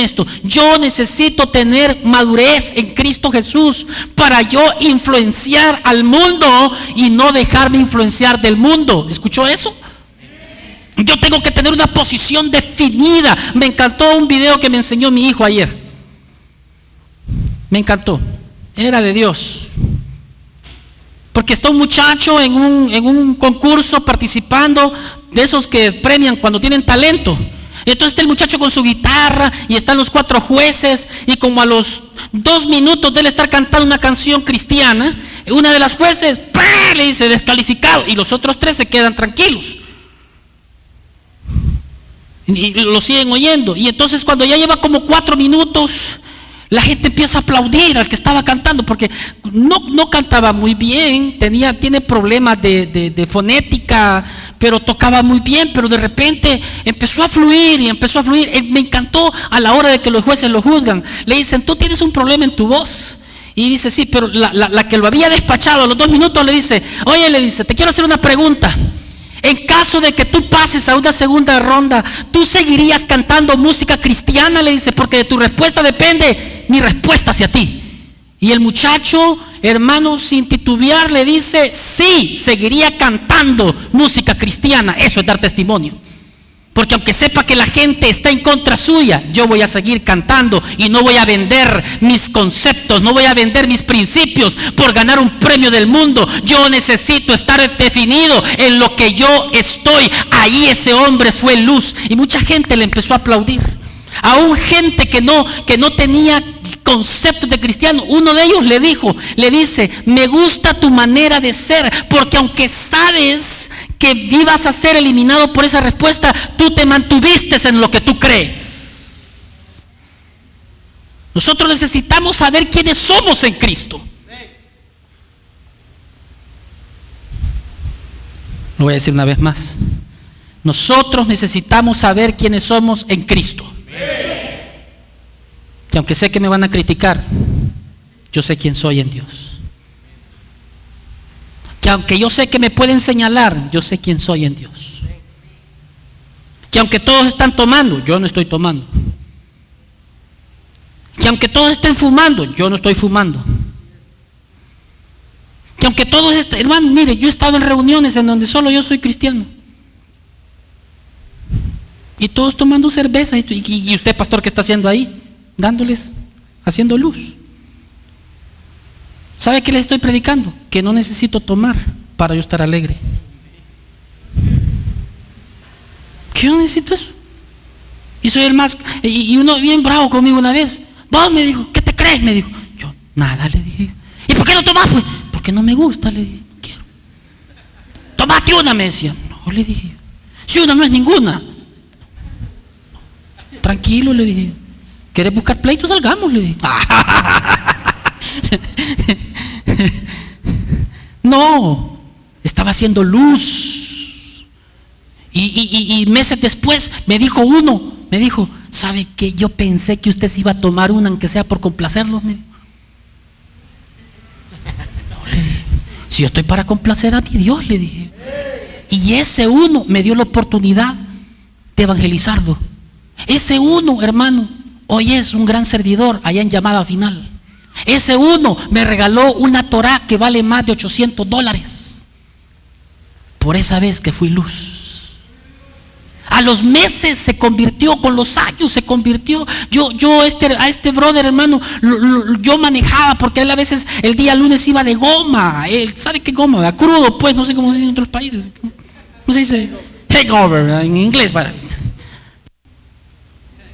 esto. Yo necesito tener madurez en Cristo Jesús para yo influenciar al mundo y no dejarme influenciar del mundo. ¿Escuchó eso? Yo tengo que tener una posición definida. Me encantó un video que me enseñó mi hijo ayer. Me encantó. Era de Dios. Porque está un muchacho en un concurso participando, de esos que premian cuando tienen talento. Entonces está el muchacho con su guitarra y están los 4 jueces, y como a los 2 minutos de él estar cantando una canción cristiana, una de las jueces ¡pah!, le dice: descalificado, y los otros 3 se quedan tranquilos y lo siguen oyendo. Y entonces cuando ya lleva como 4 minutos, La gente empieza a aplaudir al que estaba cantando porque no cantaba muy bien, tiene problemas de fonética, pero tocaba muy bien, pero de repente empezó a fluir y empezó a fluir. Me encantó a la hora de que los jueces lo juzgan. Le dicen, tú tienes un problema en tu voz. Y dice, sí, pero la que lo había despachado a los 2 minutos le dice, oye, le dice, te quiero hacer una pregunta. En caso de que tú pases a una segunda ronda, ¿tú seguirías cantando música cristiana? Le dice, porque de tu respuesta depende mi respuesta hacia ti. Y el muchacho, hermano, sin titubear, le dice, sí, seguiría cantando música cristiana. Eso es dar testimonio. Porque aunque sepa que la gente está en contra suya, yo voy a seguir cantando y no voy a vender mis conceptos, no voy a vender mis principios por ganar un premio del mundo. Yo necesito estar definido en lo que yo estoy. Ahí ese hombre fue luz y mucha gente le empezó a aplaudir. Aún gente que no tenía conceptos de cristiano, uno de ellos le dice, me gusta tu manera de ser, porque aunque sabes que ibas a ser eliminado por esa respuesta, tú te mantuviste en lo que tú crees. Nosotros necesitamos saber quiénes somos en Cristo. Lo voy a decir una vez más. Nosotros necesitamos saber quiénes somos en Cristo. Que aunque sé que me van a criticar, yo sé quién soy en Dios. Que aunque yo sé que me pueden señalar, yo sé quién soy en Dios. Que aunque todos están tomando, yo no estoy tomando. Que aunque todos estén fumando, yo no estoy fumando. Que aunque todos estén, hermano, mire, yo he estado en reuniones en donde solo yo soy cristiano. Y todos tomando cerveza. Y usted, pastor, ¿qué está haciendo ahí? Dándoles, haciendo luz. ¿Sabe qué les estoy predicando? Que no necesito tomar para yo estar alegre. Que yo no necesito eso. Y soy el más, y uno bien bravo conmigo una vez. Vos, me dijo, ¿qué te crees? Me dijo. Yo, nada, le dije. ¿Y por qué no tomas? Pues, porque no me gusta, le dije, no quiero. Tomate una, me decía. No, le dije. Si una no es ninguna. Tranquilo, le dije. ¿Quieres buscar pleito? Salgamos, le dije. No, estaba haciendo luz. Y meses después me dijo, ¿sabe qué? Yo pensé que usted se iba a tomar una, aunque sea por complacerlo. Me dijo. No, le dije, si yo estoy para complacer a mi Dios, le dije. Y ese uno me dio la oportunidad de evangelizarlo. Ese uno, hermano, hoy es un gran servidor allá en Llamada Final. Ese uno me regaló una Torá que vale más de $800 por esa vez que fui luz. A los meses se convirtió, con los años se convirtió. A este brother, hermano, yo manejaba, porque él a veces el día lunes iba de goma. Él sabe qué goma, ¿verdad? Crudo, pues, no sé cómo se dice en otros países. ¿Cómo se dice? Hangover, ¿verdad? En inglés, ¿verdad?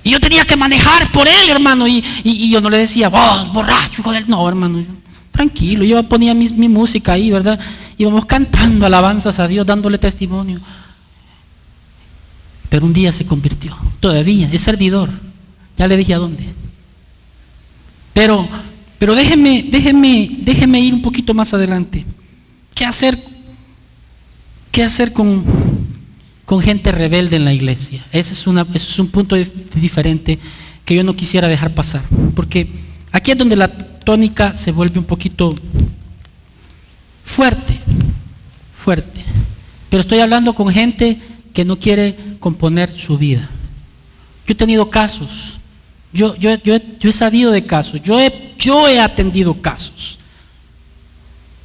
Y yo tenía que manejar por él, hermano, y yo no le decía, vos, borracho, hijo del... No, hermano, tranquilo, yo ponía mi música ahí, ¿verdad? Íbamos cantando alabanzas a Dios, dándole testimonio. Pero un día se convirtió, todavía, es servidor. Ya le dije a dónde. Pero déjeme ir un poquito más adelante. ¿Qué hacer con gente rebelde en la iglesia? Ese es un punto diferente que yo no quisiera dejar pasar, porque aquí es donde la tónica se vuelve un poquito fuerte, pero estoy hablando con gente que no quiere componer su vida. Yo he tenido casos, yo he sabido de casos, yo he atendido casos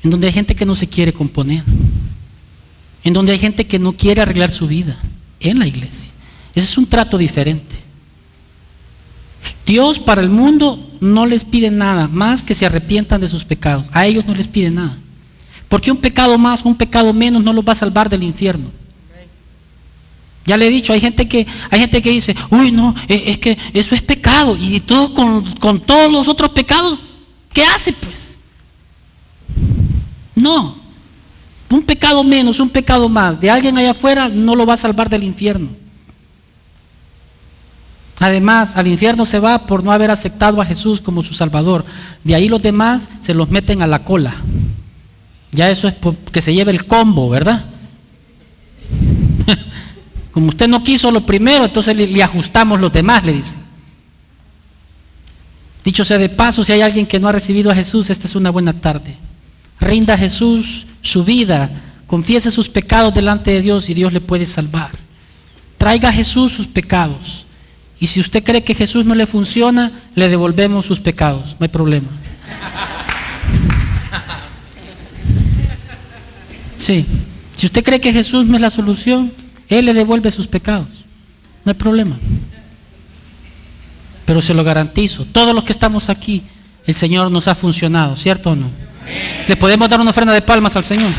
en donde hay gente que no se quiere componer, en donde hay gente que no quiere arreglar su vida en la iglesia. Ese es un trato diferente. Dios para el mundo no les pide nada más que se arrepientan de sus pecados. A ellos no les pide nada, porque un pecado más o un pecado menos no los va a salvar del infierno. Ya le he dicho, hay gente que dice, uy, no, es que eso es pecado, y todo con todos los otros pecados, ¿qué hace pues? No. Un pecado menos, un pecado más de alguien allá afuera no lo va a salvar del infierno. Además, al infierno se va por no haber aceptado a Jesús como su Salvador. De ahí los demás se los meten a la cola. Ya eso es que se lleve el combo, ¿verdad? Como usted no quiso lo primero, entonces le ajustamos los demás, le dice. Dicho sea de paso, si hay alguien que no ha recibido a Jesús, esta es una buena tarde. Rinda a Jesús su vida, confiese sus pecados delante de Dios y Dios le puede salvar. Traiga a Jesús sus pecados. Y si usted cree que Jesús no le funciona, le devolvemos sus pecados, no hay problema. Sí, si usted cree que Jesús no es la solución, Él le devuelve sus pecados, no hay problema. Pero se lo garantizo, todos los que estamos aquí, el Señor nos ha funcionado, ¿cierto o no? Amén. Le podemos dar una ofrenda de palmas al Señor.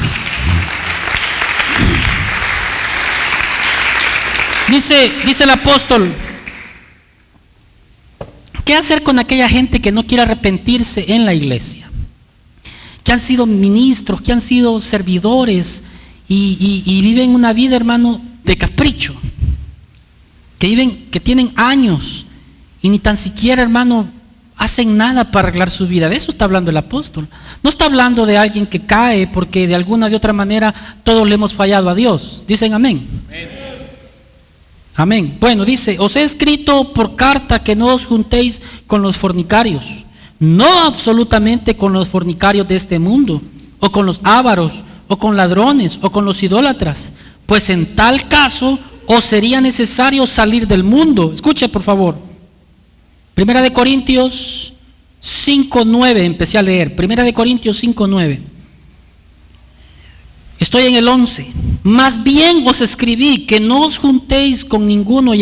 Dice el apóstol, ¿qué hacer con aquella gente que no quiere arrepentirse en la iglesia? Que han sido ministros, que han sido servidores y viven una vida, hermano, de capricho. Que tienen años y ni tan siquiera, hermano, hacen nada para arreglar su vida. De eso está hablando el apóstol. No está hablando de alguien que cae porque de alguna de otra manera todos le hemos fallado a Dios. Dicen amén. Amén. Amén. Bueno, dice, os he escrito por carta que no os juntéis con los fornicarios, no absolutamente con los fornicarios de este mundo, o con los ávaros, o con ladrones, o con los idólatras, pues en tal caso os sería necesario salir del mundo. Escuche por favor, 1 Corintios 5:9, empecé a leer, 1 Corintios 5:9. Estoy en el 11. Más bien os escribí que no os juntéis con ninguno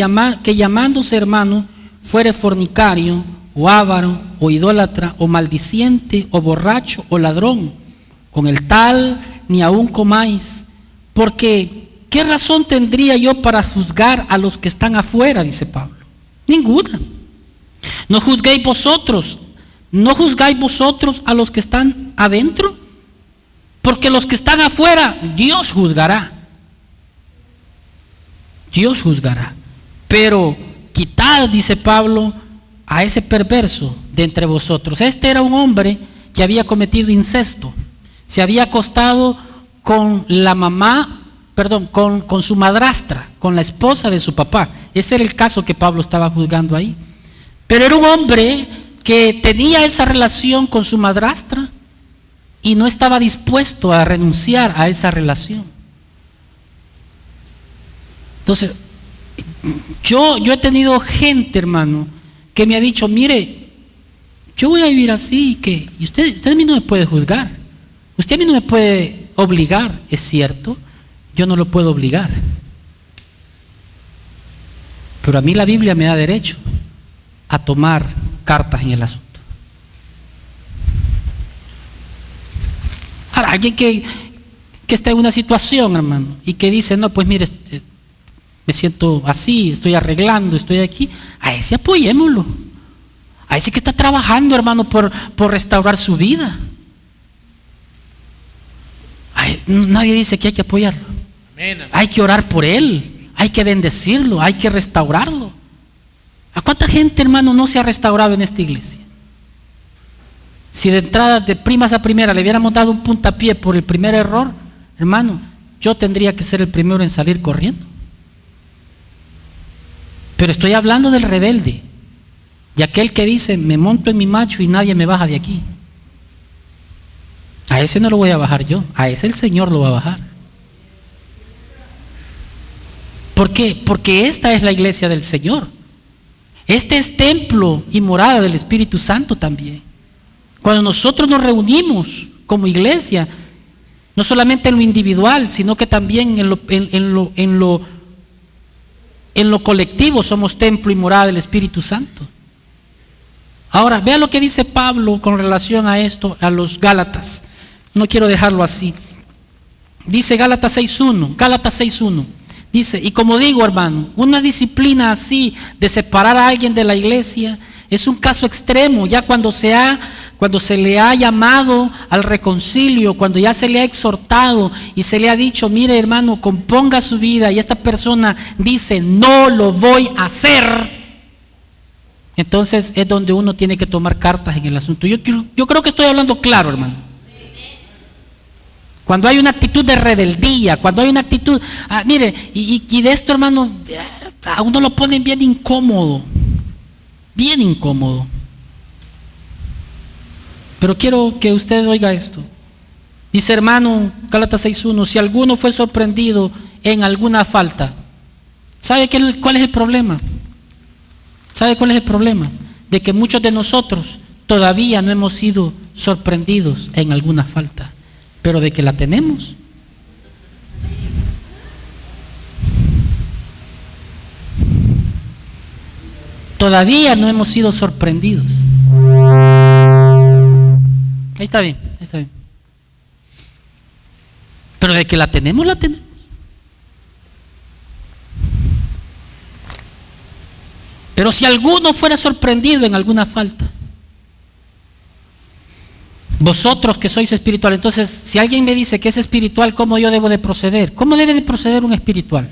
que llamándose hermano fuere fornicario, o avaro, o idólatra, o maldiciente, o borracho, o ladrón. Con el tal ni aun comáis. Porque, ¿qué razón tendría yo para juzgar a los que están afuera? Dice Pablo. Ninguna. No juzgáis vosotros a los que están adentro. Porque los que están afuera, Dios juzgará. Dios juzgará. Pero quitad, dice Pablo, a ese perverso de entre vosotros. Este era un hombre que había cometido incesto. Se había acostado con la mamá, con su madrastra, con la esposa de su papá. Ese era el caso que Pablo estaba juzgando ahí. Pero era un hombre que tenía esa relación con su madrastra y no estaba dispuesto a renunciar a esa relación. Entonces, yo he tenido gente, hermano, que me ha dicho, mire, yo voy a vivir así, y usted a mí no me puede juzgar, usted a mí no me puede obligar. Es cierto, yo no lo puedo obligar, pero a mí la Biblia me da derecho a tomar cartas en el asunto. Ahora, alguien que está en una situación, hermano, y que dice, no, pues mire, me siento así, estoy arreglando, estoy aquí, a ese apoyémoslo. A ese que está trabajando, hermano, por restaurar su vida. Nadie dice que hay que apoyarlo. Amén, amén. Hay que orar por él, hay que bendecirlo, hay que restaurarlo. ¿A cuánta gente, hermano, no se ha restaurado en esta iglesia? Si de entrada, de primas a primera, le hubiéramos dado un puntapié por el primer error, hermano, yo tendría que ser el primero en salir corriendo. Pero estoy hablando del rebelde, de aquel que dice, me monto en mi macho y nadie me baja de aquí. A ese no lo voy a bajar yo, a ese el Señor lo va a bajar. ¿Por qué? Porque esta es la iglesia del Señor. Este es templo y morada del Espíritu Santo también. Cuando nosotros nos reunimos como iglesia, no solamente en lo individual, sino que también en lo colectivo somos templo y morada del Espíritu Santo. Ahora, vea lo que dice Pablo con relación a esto, a los Gálatas. No quiero dejarlo así. Dice Gálatas 6:1. Dice, y como digo, hermano, una disciplina así de separar a alguien de la iglesia es un caso extremo, ya cuando se le ha llamado al reconcilio, cuando ya se le ha exhortado y se le ha dicho, mire hermano, componga su vida, y esta persona dice, no lo voy a hacer. entonces es donde uno tiene que tomar cartas en el asunto. Yo creo que estoy hablando claro, hermano. Cuando hay una actitud de rebeldía, cuando hay una actitud, mire, y de esto, hermano, a uno lo ponen bien incómodo, bien incómodo. Pero quiero que usted oiga esto. Dice, hermano, Gálatas 6:1, si alguno fue sorprendido en alguna falta, ¿sabe cuál es el problema? ¿Sabe cuál es el problema? De que muchos de nosotros todavía no hemos sido sorprendidos en alguna falta, pero de que la tenemos. Todavía no hemos sido sorprendidos. Ahí está bien, ahí está bien. Pero de que la tenemos, la tenemos. Pero si alguno fuera sorprendido en alguna falta, vosotros que sois espirituales, entonces si alguien me dice que es espiritual, ¿cómo yo debo de proceder? ¿Cómo debe de proceder un espiritual?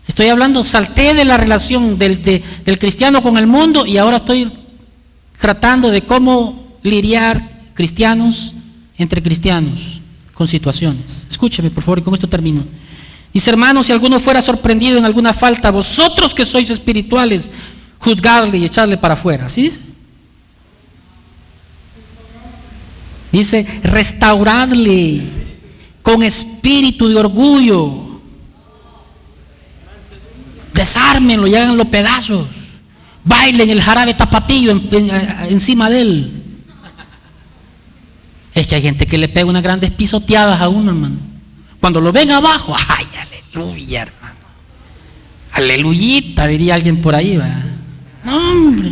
Estoy hablando, salté de la relación del cristiano con el mundo y ahora estoy tratando de cómo lidiar cristianos entre cristianos con situaciones. Escúcheme, por favor, y con esto termino. Dice, hermanos, si alguno fuera sorprendido en alguna falta, vosotros que sois espirituales, juzgadle y echarle para afuera. ¿Sí dice? Dice, restauradle con espíritu de orgullo. Desármenlo y háganlo pedazos. Bailen el jarabe tapatillo encima de él. Es que hay gente que le pega unas grandes pisoteadas a uno, hermano. Cuando lo ven abajo, ¡ay, aleluya, hermano! Aleluyita, diría alguien por ahí, ¿verdad? No, hombre.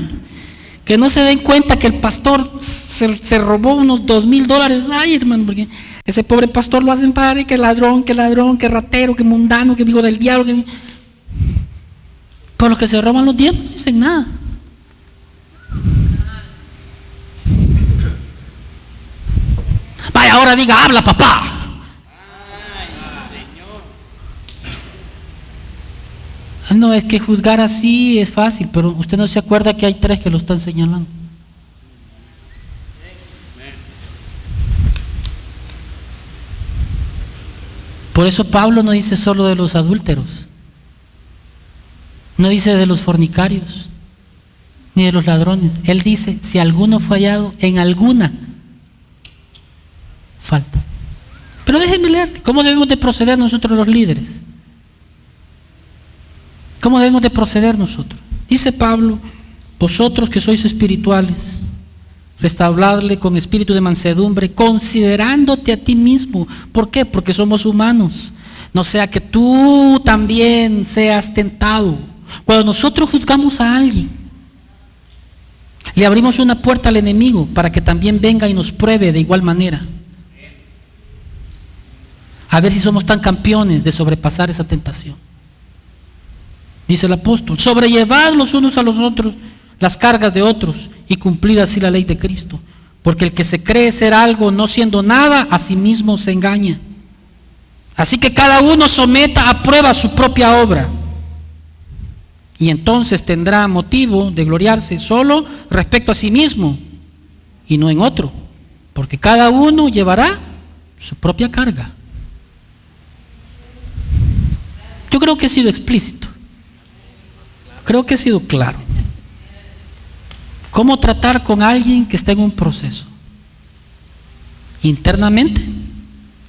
Que no se den cuenta que el pastor se robó unos $2,000. Ay, hermano, porque ese pobre pastor lo hacen padre, que ladrón, que ratero, que mundano, que hijo del diablo. Por los que se roban los diezmos no dicen nada. Vaya, ahora diga, habla, papá. No, es que juzgar así es fácil, pero usted no se acuerda que hay 3 que lo están señalando. Por eso Pablo no dice solo de los adúlteros, no dice de los fornicarios, ni de los ladrones. Él dice, si alguno fue hallado en alguna falta. Pero déjenme leer, ¿cómo debemos de proceder nosotros los líderes? ¿Cómo debemos de proceder nosotros? Dice Pablo, vosotros que sois espirituales, restauradle con espíritu de mansedumbre, considerándote a ti mismo. ¿Por qué? Porque somos humanos. No sea que tú también seas tentado. Cuando nosotros juzgamos a alguien, le abrimos una puerta al enemigo para que también venga y nos pruebe de igual manera. A ver si somos tan campeones de sobrepasar esa tentación. Dice el apóstol, sobrellevad los unos a los otros las cargas de otros y cumplid así la ley de Cristo. Porque el que se cree ser algo no siendo nada, a sí mismo se engaña. Así que cada uno someta a prueba su propia obra. Y entonces tendrá motivo de gloriarse solo respecto a sí mismo y no en otro. Porque cada uno llevará su propia carga. Yo creo que he sido explícito. Creo que he sido claro. ¿Cómo tratar con alguien que está en un proceso? Internamente.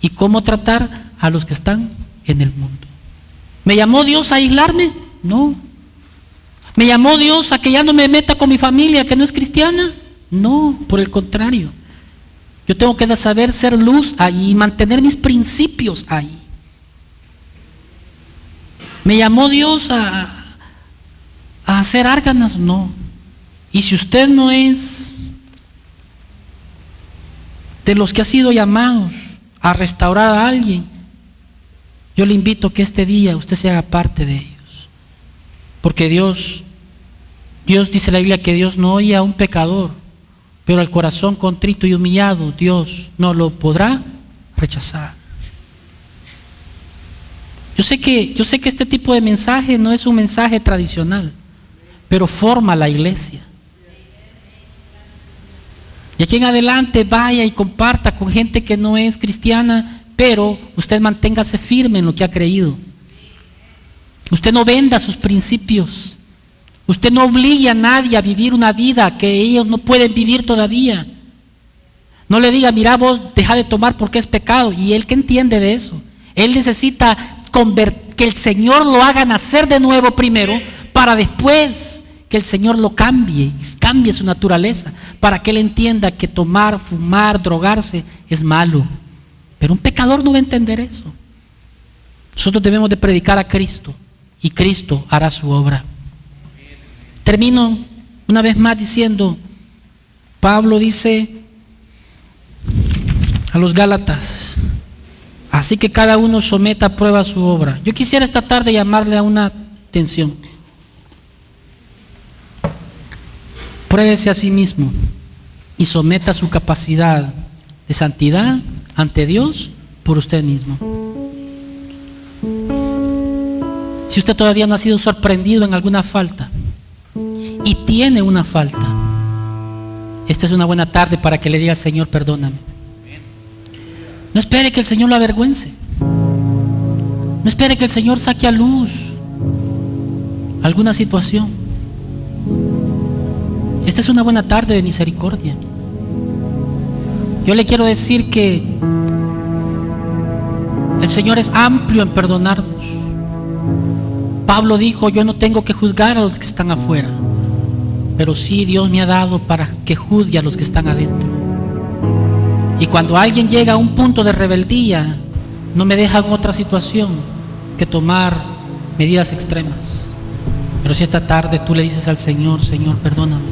Y cómo tratar a los que están en el mundo. ¿Me llamó Dios a aislarme? No. ¿Me llamó Dios a que ya no me meta con mi familia que no es cristiana? No, por el contrario. Yo tengo que saber ser luz ahí y mantener mis principios ahí. ¿Me llamó Dios a hacer árganas? No. Y si usted no es de los que ha sido llamados a restaurar a alguien, yo le invito a que este día usted se haga parte de ellos. Porque Dios dice la Biblia que Dios no oye a un pecador, pero al corazón contrito y humillado Dios no lo podrá rechazar. Yo sé que este tipo de mensaje no es un mensaje tradicional, pero forma la iglesia. Y aquí en adelante vaya y comparta con gente que no es cristiana, pero usted manténgase firme en lo que ha creído. Usted no venda sus principios. Usted no obligue a nadie a vivir una vida que ellos no pueden vivir todavía. No le diga, mira, vos deja de tomar porque es pecado. ¿Y él qué entiende de eso? Él necesita que el Señor lo haga nacer de nuevo primero, para después que el Señor lo cambie su naturaleza, para que él entienda que tomar, fumar, drogarse es malo. Pero un pecador no va a entender eso. Nosotros debemos de predicar a Cristo y Cristo hará su obra. Termino una vez más diciendo, Pablo dice a los Gálatas, así que cada uno someta a prueba su obra. Yo quisiera esta tarde llamarle a una atención. Pruébese a sí mismo y someta su capacidad de santidad ante Dios por usted mismo. Si usted todavía no ha sido sorprendido en alguna falta y tiene una falta, esta es una buena tarde para que le diga al Señor, perdóname. No espere que el Señor lo avergüence. No espere que el Señor saque a luz alguna situación. Esta es una buena tarde de misericordia. Yo le quiero decir que el Señor es amplio en perdonarnos. Pablo dijo, yo no tengo que juzgar a los que están afuera, pero sí Dios me ha dado para que juzgue a los que están adentro. Y cuando alguien llega a un punto de rebeldía, no me deja en otra situación que tomar medidas extremas. Pero si esta tarde tú le dices al Señor, Señor, perdóname,